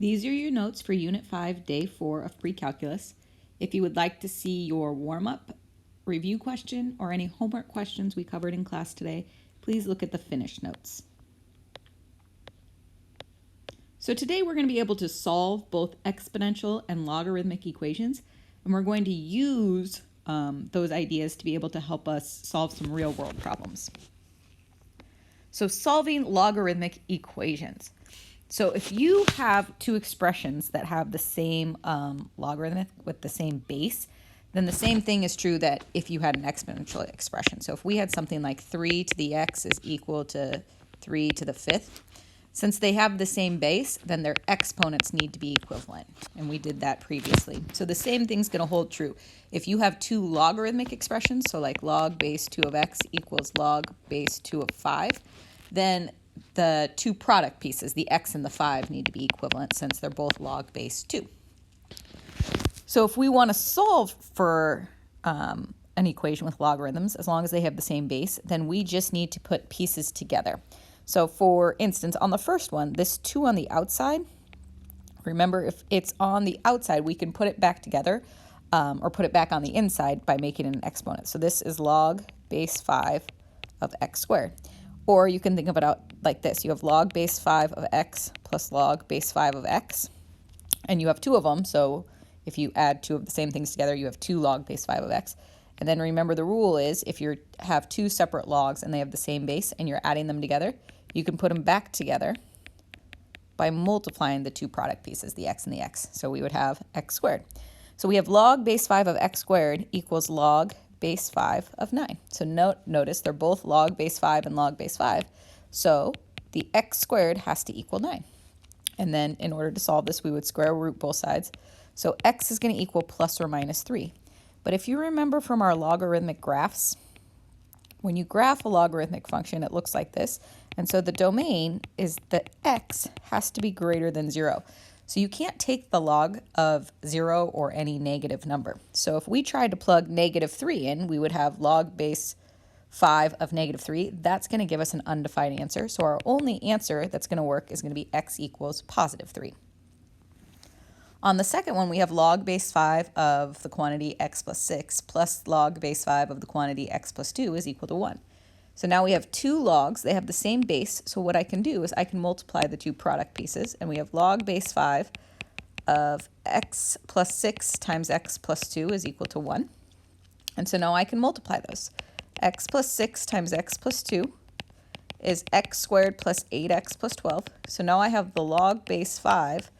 These are your notes for Unit 5, Day 4 of PreCalculus. If you would like to see your warm-up, review question, or any homework questions we covered in class today, please look at the finished notes. So today we're going to be able to solve both exponential and logarithmic equations, and we're going to use those ideas to be able to help us solve some real-world problems. So solving logarithmic equations. So if you have two expressions that have the same logarithm with the same base, then the same thing is true that if you had an exponential expression. So if we had something like 3 to the x is equal to 3 to the 5th, since they have the same base, then their exponents need to be equivalent. And we did that previously. So the same thing's going to hold true. If you have two logarithmic expressions, so like log base 2 of x equals log base 2 of 5, then the two product pieces, the x and the 5, need to be equivalent since they're both log base 2. So if we want to solve for an equation with logarithms, as long as they have the same base, then we just need to put pieces together. So for instance, on the first one, this 2 on the outside, remember if it's on the outside, we can put it back together or put it back on the inside by making it an exponent. So this is log base 5 of x squared. Or you can think of it out like this. You have log base 5 of x plus log base 5 of x. And you have two of them. So if you add two of the same things together, you have 2 log base 5 of x. And then remember the rule is if you have two separate logs and they have the same base and you're adding them together, you can put them back together by multiplying the two product pieces, the x and the x. So we would have x squared. So we have log base 5 of x squared equals log base 5 of 9. So notice they're both log base 5 and log base 5. So the x squared has to equal 9. And then in order to solve this, we would square root both sides. So x is going to equal plus or minus 3. But if you remember from our logarithmic graphs, when you graph a logarithmic function, it looks like this. And so the domain is that x has to be greater than 0. So you can't take the log of 0 or any negative number. So if we tried to plug negative 3 in, we would have log base 5 of negative 3. That's going to give us an undefined answer. So our only answer that's going to work is going to be x equals positive 3. On the second one, we have log base 5 of the quantity x plus 6 plus log base 5 of the quantity x plus 2 is equal to 1. So now we have two logs. They have the same base. So what I can do is I can multiply the two product pieces. And we have log base 5 of x plus 6 times x plus 2 is equal to 1. And so now I can multiply those. X plus 6 times x plus 2 is x squared plus 8x plus 12. So now I have the log base 5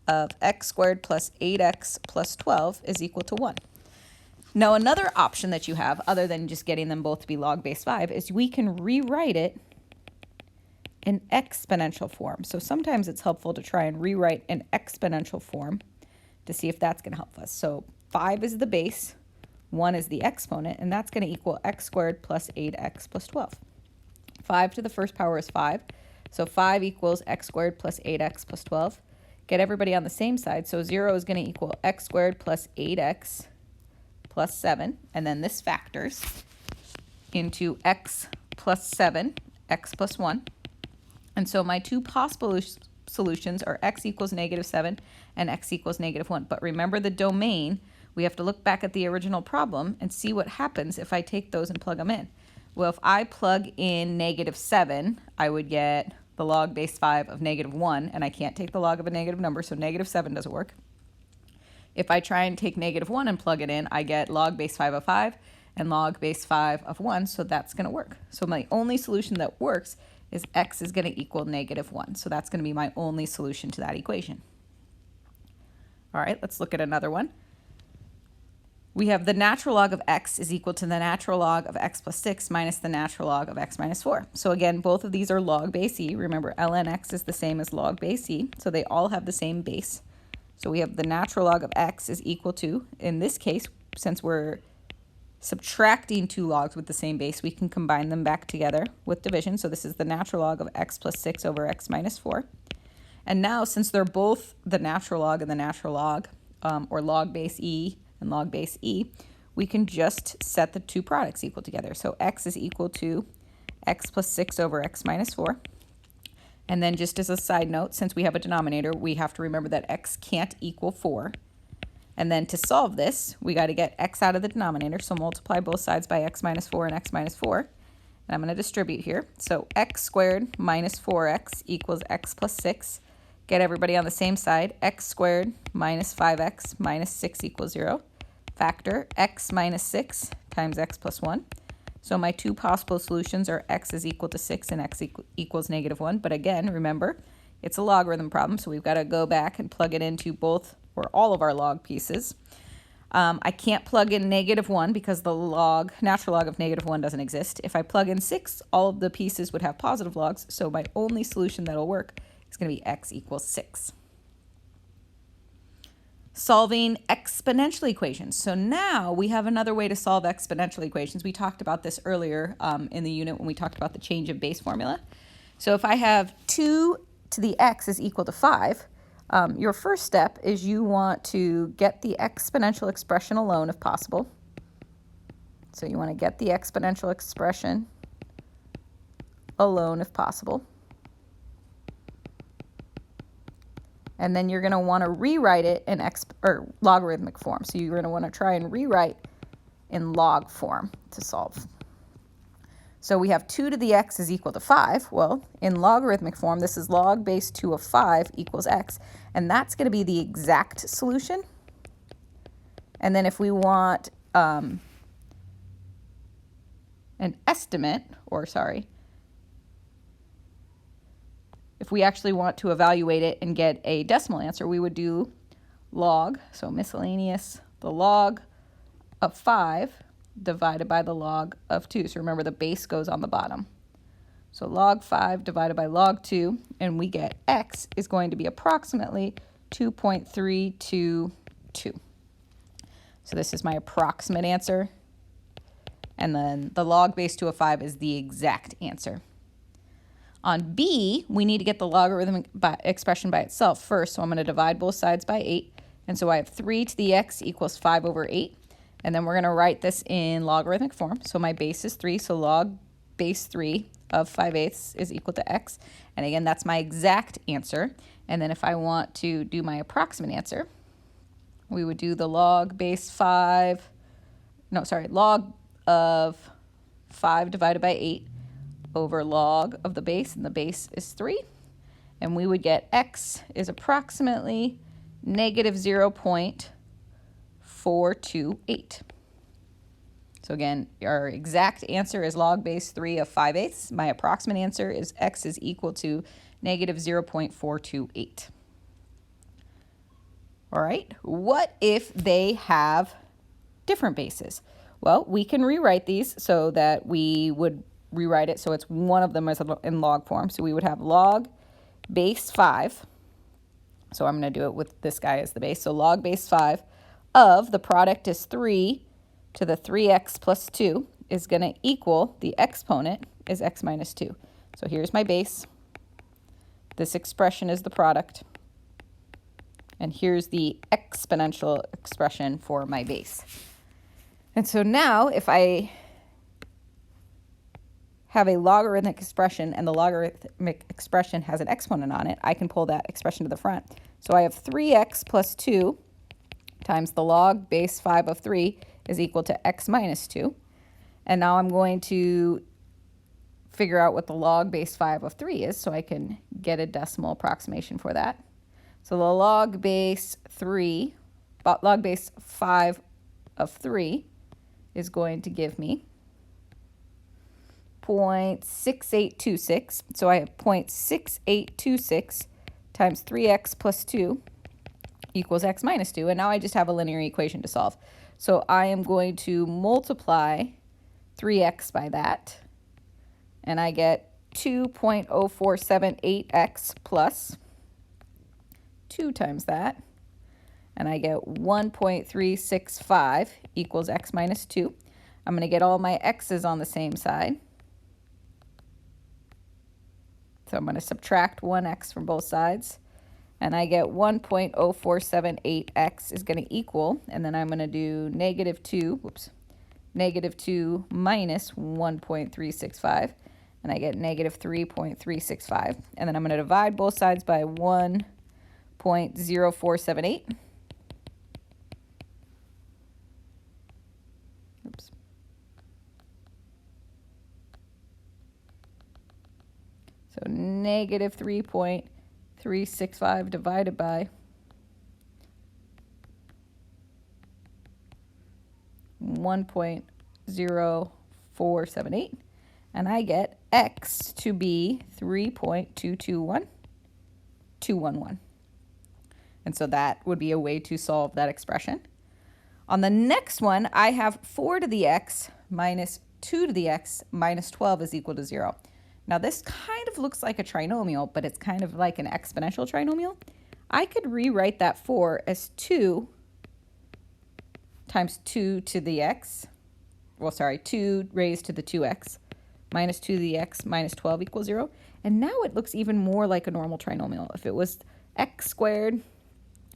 of x squared plus 8x plus 12 is equal to 1. Now another option that you have, other than just getting them both to be log base 5, is we can rewrite it in exponential form. So sometimes it's helpful to try and rewrite an exponential form to see if that's going to help us. So 5 is the base, 1 is the exponent, and that's going to equal x squared plus 8x plus 12. 5 to the first power is 5, so 5 equals x squared plus 8x plus 12. Get everybody on the same side, so 0 is going to equal x squared plus 8x plus 7, and then this factors into x plus 7, x plus 1. And so my two possible solutions are x equals negative 7 and x equals negative 1. But remember the domain, we have to look back at the original problem and see what happens if I take those and plug them in. Well, if I plug in negative 7, I would get the log base 5 of negative 1, and I can't take the log of a negative number, so negative 7 doesn't work. If I try and take negative 1 and plug it in, I get log base 5 of 5 and log base 5 of 1, so that's going to work. So my only solution that works is x is going to equal negative 1. So that's going to be my only solution to that equation. All right, let's look at another one. We have the natural log of x is equal to the natural log of x plus 6 minus the natural log of x minus 4. So again, both of these are log base e. Remember, ln x is the same as log base e, so they all have the same base. So we have the natural log of x is equal to, in this case, since we're subtracting two logs with the same base, we can combine them back together with division. So this is the natural log of x plus 6 over x minus 4. And now, since they're both the natural log and the natural log, or log base e and log base e, we can just set the two products equal together. So x is equal to x plus 6 over x minus 4. And then just as a side note, since we have a denominator, we have to remember that x can't equal 4. And then to solve this, we got to get x out of the denominator. So multiply both sides by x minus 4 and x minus 4. And I'm going to distribute here. So x squared minus 4x equals x plus 6. Get everybody on the same side. X squared minus 5x minus 6 equals 0. Factor x minus 6 times x plus 1. So my two possible solutions are x is equal to 6 and x equals -1. But again, remember, it's a logarithm problem, so we've got to go back and plug it into both or all of our log pieces. I can't plug in -1 because the natural log of -1 doesn't exist. If I plug in 6, all of the pieces would have positive logs, so my only solution that'll work is going to be x equals 6. Solving exponential equations. So now we have another way to solve exponential equations. We talked about this earlier in the unit when we talked about the change of base formula. So if I have 2 to the x is equal to 5, your first step is you want to get the exponential expression alone if possible. So you want to get the exponential expression alone if possible. And then you're going to want to rewrite it in logarithmic form. So you're going to want to try and rewrite in log form to solve. So we have 2 to the x is equal to 5. Well, in logarithmic form, this is log base 2 of 5 equals x. And that's going to be the exact solution. And then if we want an estimate, if we actually want to evaluate it and get a decimal answer, we would do log, so miscellaneous, the log of 5 divided by the log of 2. So remember, the base goes on the bottom. So log 5 divided by log 2, and we get x is going to be approximately 2.322. So this is my approximate answer. And then the log base 2 of 5 is the exact answer. On B, we need to get the logarithmic expression by itself first. So I'm going to divide both sides by 8. And so I have 3 to the x equals 5 over 8. And then we're going to write this in logarithmic form. So my base is 3. So log base 3 of 5/8 is equal to x. And again, that's my exact answer. And then if I want to do my approximate answer, we would do the log of 5 divided by 8 over log of the base, and the base is 3. And we would get x is approximately -0.428. So again, our exact answer is log base 3 of 5/8. My approximate answer is x is equal to -0.428. All right, what if they have different bases? Well, we can rewrite these so that we would rewrite it so it's one of them is in log form. So we would have log base 5. So I'm going to do it with this guy as the base. So log base 5 of the product is 3 to the 3x plus 2 is going to equal the exponent is x minus 2. So here's my base. This expression is the product. And here's the exponential expression for my base. And so now if I have a logarithmic expression and the logarithmic expression has an exponent on it, I can pull that expression to the front. So I have 3x plus 2 times the log base 5 of 3 is equal to x minus 2. And now I'm going to figure out what the log base 5 of 3 is so I can get a decimal approximation for that. So the log base 5 of 3 is going to give me 0.6826. So I have 0.6826 times 3x plus 2 equals x minus 2. And now I just have a linear equation to solve. So I am going to multiply 3x by that. And I get 2.0478x plus 2 times that. And I get 1.365 equals x minus 2. I'm going to get all my x's on the same side. So I'm going to subtract 1x from both sides. And I get 1.0478x is going to equal, and then I'm going to do -2 minus 1.365. and I get negative 3.365. And then I'm going to divide both sides by 1.0478. Oops. So negative 3.365 divided by 1.0478. And I get x to be 3.221211. And so that would be a way to solve that expression. On the next one, I have 4 to the x minus 2 to the x minus 12 is equal to 0. Now this kind of looks like a trinomial, but it's kind of like an exponential trinomial. I could rewrite that 4 as 2 times 2 to the x, 2 raised to the 2x, minus 2 to the x minus 12 equals 0. And now it looks even more like a normal trinomial. If it was x squared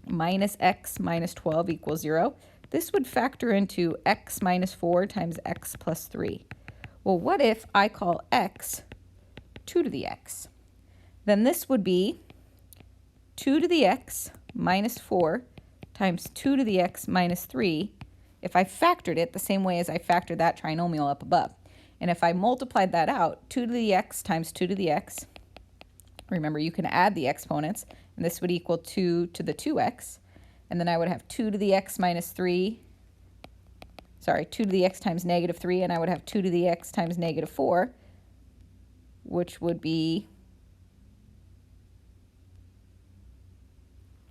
minus x minus 12 equals 0, this would factor into x minus 4 times x plus 3. Well, what if I call x 2 to the x? Then this would be 2 to the x minus 4 times 2 to the x minus 3 if I factored it the same way as I factored that trinomial up above. And if I multiplied that out, 2 to the x times 2 to the x, remember you can add the exponents, and this would equal 2 to the 2x. And then I would have 2 to the x minus 3, 2 to the x times negative 3, and I would have 2 to the x times negative 4, which would be,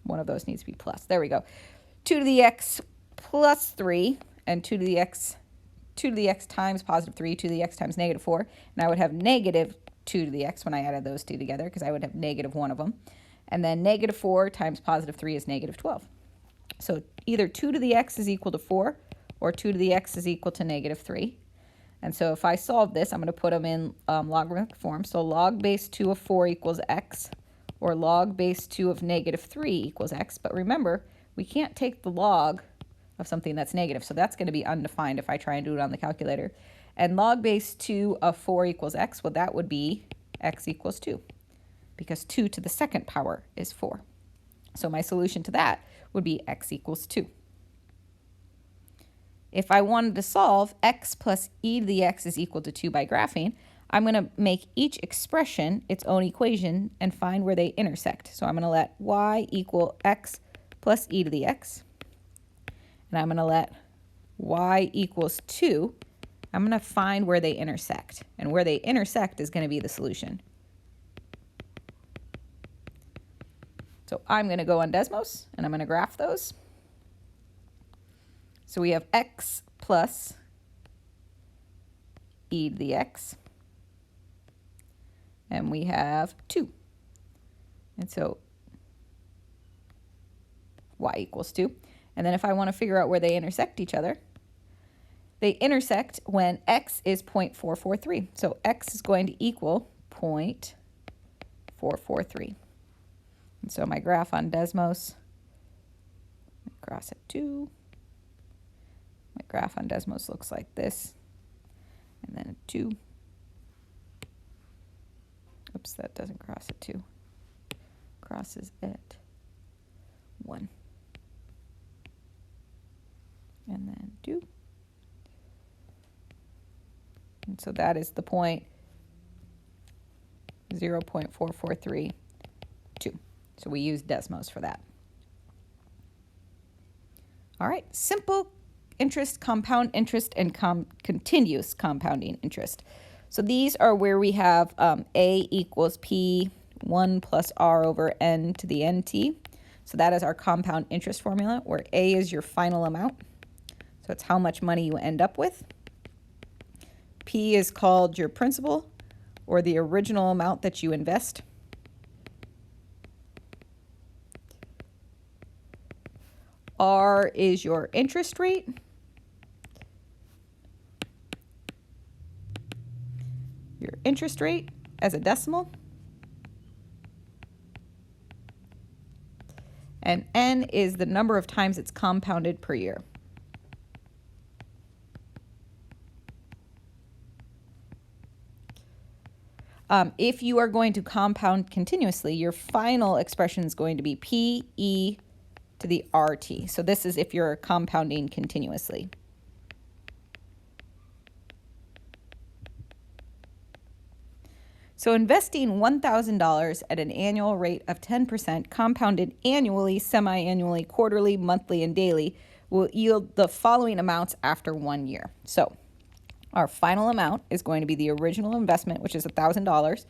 one of those needs to be plus. There we go. 2 to the x plus 3, and 2 to the x times positive 3, 2 to the x times negative 4, and I would have negative 2 to the x when I added those two together, because I would have negative one of them. And then negative 4 times positive 3 is negative 12. So either 2 to the x is equal to 4, or 2 to the x is equal to negative 3. And so if I solve this, I'm going to put them in logarithmic form. So log base 2 of 4 equals x, or log base 2 of negative 3 equals x. But remember, we can't take the log of something that's negative, so that's going to be undefined if I try and do it on the calculator. And log base 2 of 4 equals x, well, that would be x equals 2, because 2 to the second power is 4. So my solution to that would be x equals 2. If I wanted to solve x plus e to the x is equal to 2 by graphing, I'm going to make each expression its own equation and find where they intersect. So I'm going to let y equal x plus e to the x. And I'm going to let y equals 2. I'm going to find where they intersect. And where they intersect is going to be the solution. So I'm going to go on Desmos, and I'm going to graph those. So we have x plus e to the x. And we have 2. And so y equals 2. And then if I want to figure out where they intersect each other, they intersect when x is 0.443. So x is going to equal 0.443. And so my graph on Desmos, cross at 2. My graph on Desmos looks like this. And then a 2. Oops, that doesn't cross at 2. Crosses at 1. And then 2. And so that is the point 0.4432. So we use Desmos for that. All right, simple interest, compound interest, and continuous compounding interest. So these are where we have a equals p 1 plus r over n to the nt. So that is our compound interest formula, where a is your final amount. So it's how much money you end up with. P is called your principal, or the original amount that you invest. R is your interest rate. Your interest rate as a decimal. And N is the number of times it's compounded per year. If you are going to compound continuously, your final expression is going to be PE to the RT. So this is if you're compounding continuously. So investing $1,000 at an annual rate of 10% compounded annually, semi-annually, quarterly, monthly, and daily will yield the following amounts after 1 year. So our final amount is going to be the original investment, which is $1,000,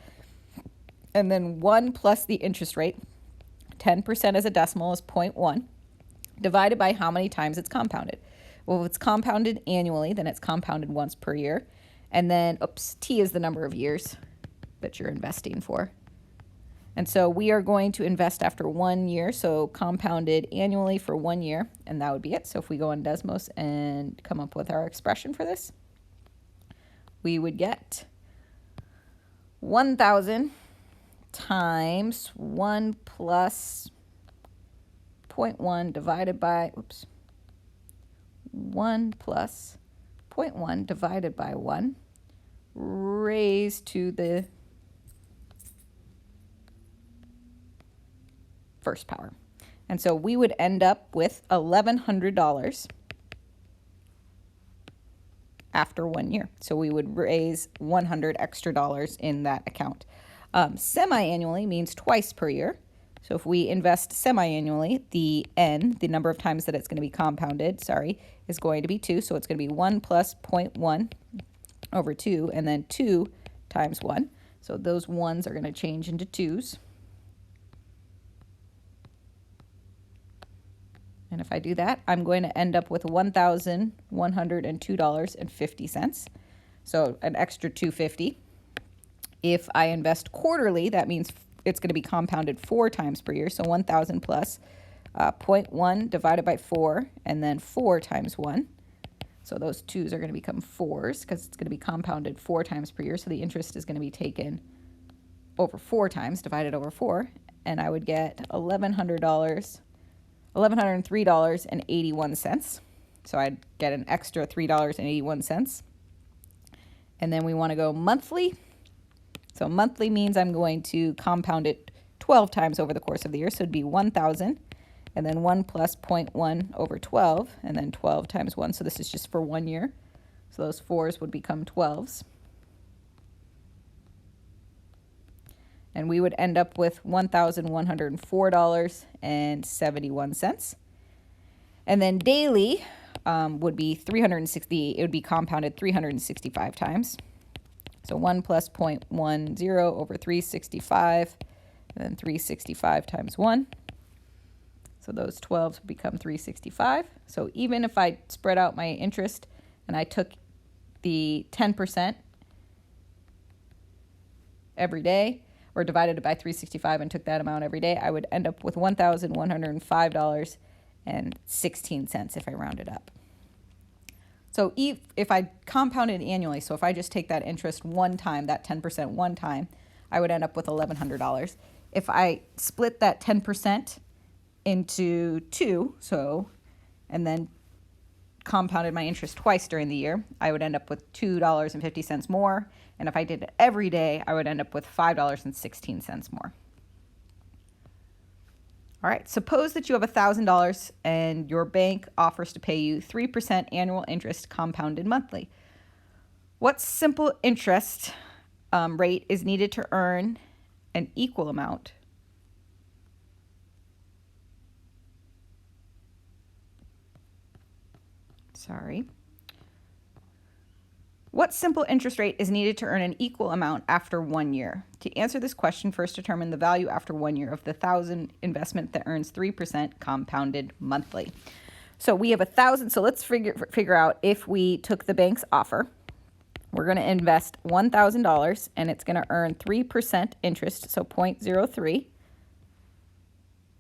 and then 1 plus the interest rate, 10% as a decimal is 0.1, divided by how many times it's compounded. Well, if it's compounded annually, then it's compounded once per year. And then, T is the number of years that you're investing for. And so we are going to invest after 1 year, so compounded annually for 1 year, and that would be it. So if we go on Desmos and come up with our expression for this, we would get 1,000 times 1 plus 0.1 divided by, 1 plus 0.1 divided by 1 raised to the first power. And so we would end up with $1,100 after 1 year. So we would raise $100 extra in that account. Semi-annually means twice per year. So if we invest semi-annually, the n, the number of times that it's going to be compounded, is going to be 2. So it's going to be 1 plus 0.1 over 2, and then 2 times 1. So those 1s are going to change into 2s. And if I do that, I'm going to end up with $1,102.50. So an extra $250. If I invest quarterly, that means it's going to be compounded 4 times per year. So 1,000 plus 0.1 divided by 4, and then 4 times 1. So those 2s are going to become 4s because it's going to be compounded 4 times per year. So the interest is going to be taken over 4 times, divided over 4. And I would get $1,103.81. So I'd get an extra $3.81. And then we want to go monthly. So monthly means I'm going to compound it 12 times over the course of the year. So it'd be 1,000, and then 1 plus 0.1 over 12, and then 12 times 1. So this is just for 1 year. So those 4s would become 12s. And we would end up with $1,104.71. And then daily would be 360. It would be compounded 365 times. So 1 plus 0.10 over 365, and then 365 times 1. So those 12s become 365. So even if I spread out my interest and I took the 10% every day, or divided it by 365 and took that amount every day, I would end up with $1,105.16 if I rounded up. So if I compounded annually, so if I just take that interest one time, that 10% one time, I would end up with $1,100. If I split that 10% into 2, and then compounded my interest twice during the year, I would end up with $2.50 more. And if I did it every day, I would end up with $5.16 more. All right, suppose that you have $1,000 and your bank offers to pay you 3% annual interest compounded monthly. What simple interest rate is needed to earn an equal amount? What simple interest rate is needed to earn an equal amount after 1 year? To answer this question, first determine the value after 1 year of the 1,000 investment that earns 3% compounded monthly. So we have 1,000. So let's figure out if we took the bank's offer. We're going to invest $1,000 and it's going to earn 3% interest, so 0.03.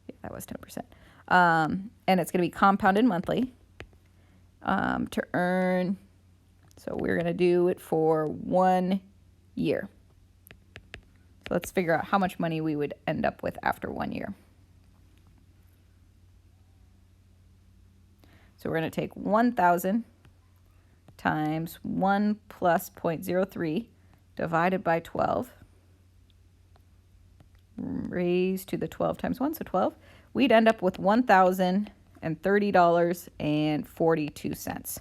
Yeah, that was 10%. And it's going to be compounded monthly to earn. So we're going to do it for 1 year. So let's figure out how much money we would end up with after 1 year. So we're going to take 1,000 times 1 plus 0.03 divided by 12. raised to the 12 times 1, so 12, we'd end up with $1,030.42.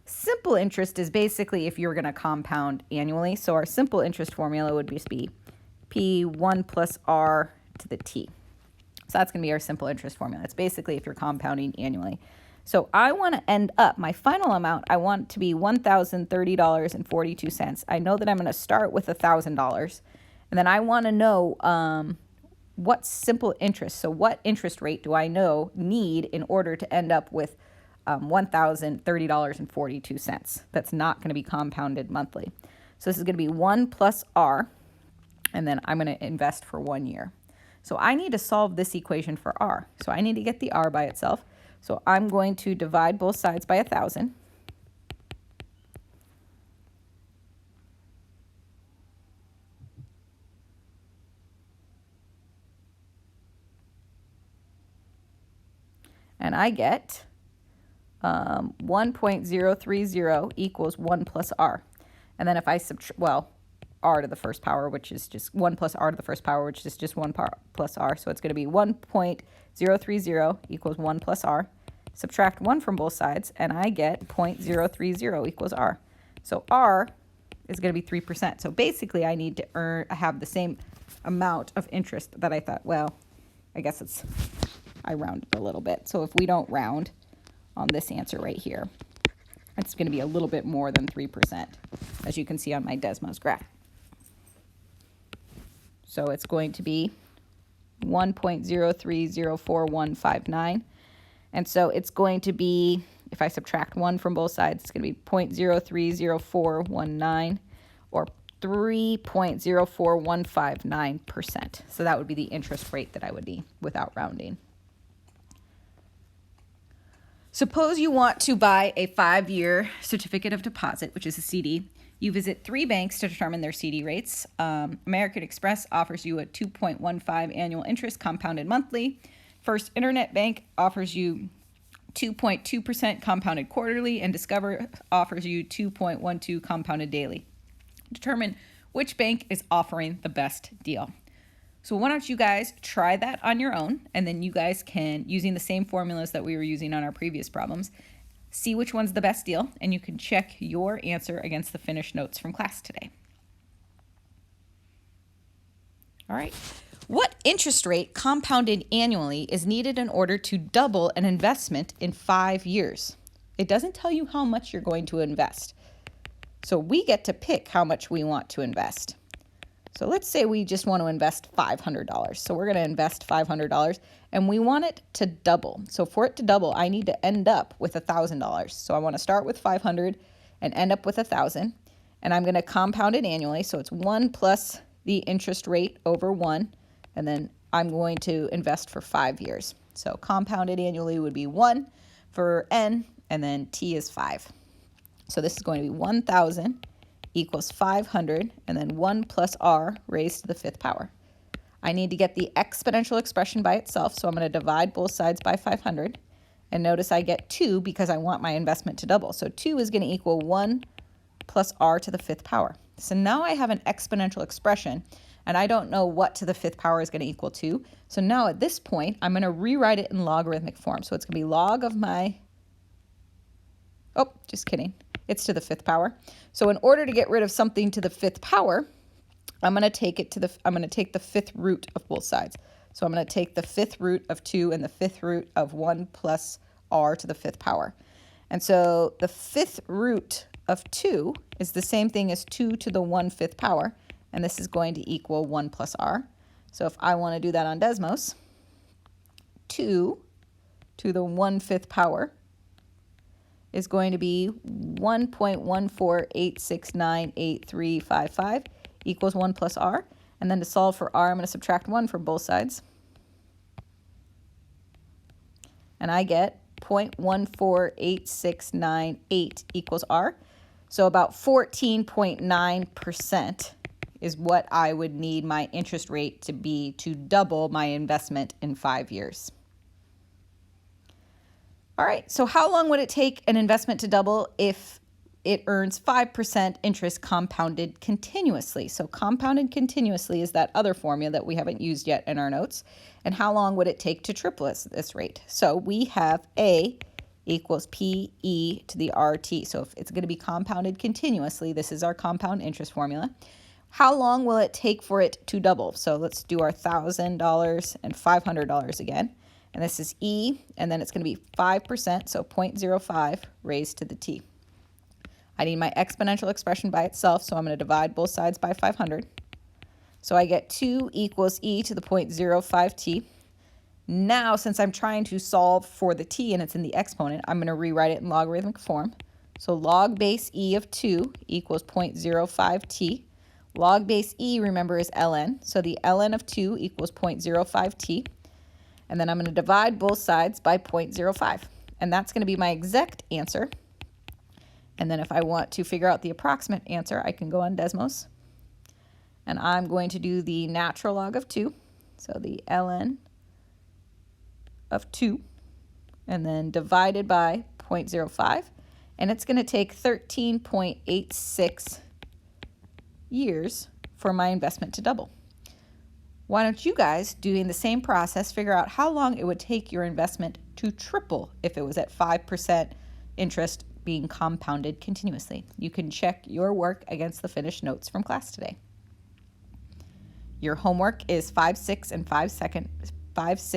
Simple interest is basically if you're going to compound annually. So our simple interest formula would just be P1 plus R to the T. So that's going to be our simple interest formula. It's basically if you're compounding annually. So I want to end up, my final amount, I want to be $1,030.42. I know that I'm going to start with $1,000. And then I want to know what simple interest, so what interest rate do I need in order to end up with $1,030.42. That's not going to be compounded monthly. So this is going to be 1 plus R, and then I'm going to invest for 1 year. So I need to solve this equation for R. So I need to get the R by itself. So I'm going to divide both sides by 1,000. And I get 1.030 equals 1 plus R. And then if I R to the first power, which is just 1 plus R to the first power, which is just 1 plus R. So it's going to be 1.030 equals 1 plus R. Subtract 1 from both sides, and I get 0.030 equals R. So R is going to be 3%. So basically, I need to have the same amount of interest that I thought, well, I guess I rounded a little bit. So if we don't round on this answer right here, it's going to be a little bit more than 3%, as you can see on my Desmos graph. So it's going to be 1.0304159. And so it's going to be, if I subtract 1 from both sides, it's going to be 0.030419, or 3.04159%. So that would be the interest rate that I would need without rounding. Suppose you want to buy a 5-year certificate of deposit, which is a CD. You visit 3 banks to determine their CD rates. American Express offers you a 2.15 annual interest compounded monthly. First Internet Bank offers you 2.2% compounded quarterly, and Discover offers you 2.12 compounded daily. Determine which bank is offering the best deal. So why don't you guys try that on your own, and then you guys can, using the same formulas that we were using on our previous problems, see which one's the best deal, and you can check your answer against the finished notes from class today. All right. What interest rate compounded annually is needed in order to double an investment in 5 years? It doesn't tell you how much you're going to invest. So we get to pick how much we want to invest. So let's say we just want to invest $500. So we're going to invest $500 and we want it to double. So for it to double, I need to end up with $1,000. So I want to start with 500 and end up with 1,000. And I'm going to compound it annually. So it's 1 plus the interest rate over 1. And then I'm going to invest for 5 years. So compounded annually would be 1 for N, and then T is 5. So this is going to be 1,000 equals 500, and then 1 plus R raised to the 5th power. I need to get the exponential expression by itself, so I'm going to divide both sides by 500. And notice I get 2 because I want my investment to double. So 2 is going to equal 1 plus R to the 5th power. So now I have an exponential expression, and I don't know what to the 5th power is going to equal to. So now at this point, I'm going to rewrite it in logarithmic form. So it's going to be log of my, oh, just kidding. It's to the 5th power. So in order to get rid of something to the 5th power, I'm going to take the 5th root of both sides. So I'm going to take the 5th root of 2 and the 5th root of 1 plus R to the 5th power. And so the 5th root of 2 is the same thing as 2 to the 1/5 power. And this is going to equal 1 plus R. So if I want to do that on Desmos, 2 to the 1/5 power is going to be 1.148698355 equals 1 plus R. And then to solve for R, I'm going to subtract 1 from both sides. And I get 0.148698 equals R. So about 14.9% is what I would need my interest rate to be to double my investment in 5 years. All right, so how long would it take an investment to double if it earns 5% interest compounded continuously. So compounded continuously is that other formula that we haven't used yet in our notes. And how long would it take to triple this rate? So we have A equals PE to the RT. So if it's going to be compounded continuously, this is our compound interest formula. How long will it take for it to double? So let's do our $1,000 and $500 again. And this is E, and then it's going to be 5%, so 0.05 raised to the T. I need my exponential expression by itself, so I'm going to divide both sides by 500. So I get 2 equals E to the 0.05t. Now, since I'm trying to solve for the t and it's in the exponent, I'm going to rewrite it in logarithmic form. So log base E of 2 equals 0.05t. Log base E, remember, is ln. So the ln of 2 equals 0.05t. And then I'm going to divide both sides by 0.05. And that's going to be my exact answer. And then if I want to figure out the approximate answer, I can go on Desmos. And I'm going to do the natural log of 2. So the ln of 2. And then divided by 0.05. And it's going to take 13.86 years for my investment to double. Why don't you guys, doing the same process, figure out how long it would take your investment to triple if it was at 5% interest being compounded continuously? You can check your work against the finished notes from class today. Your homework is 5, 6, and 5 second 5, 6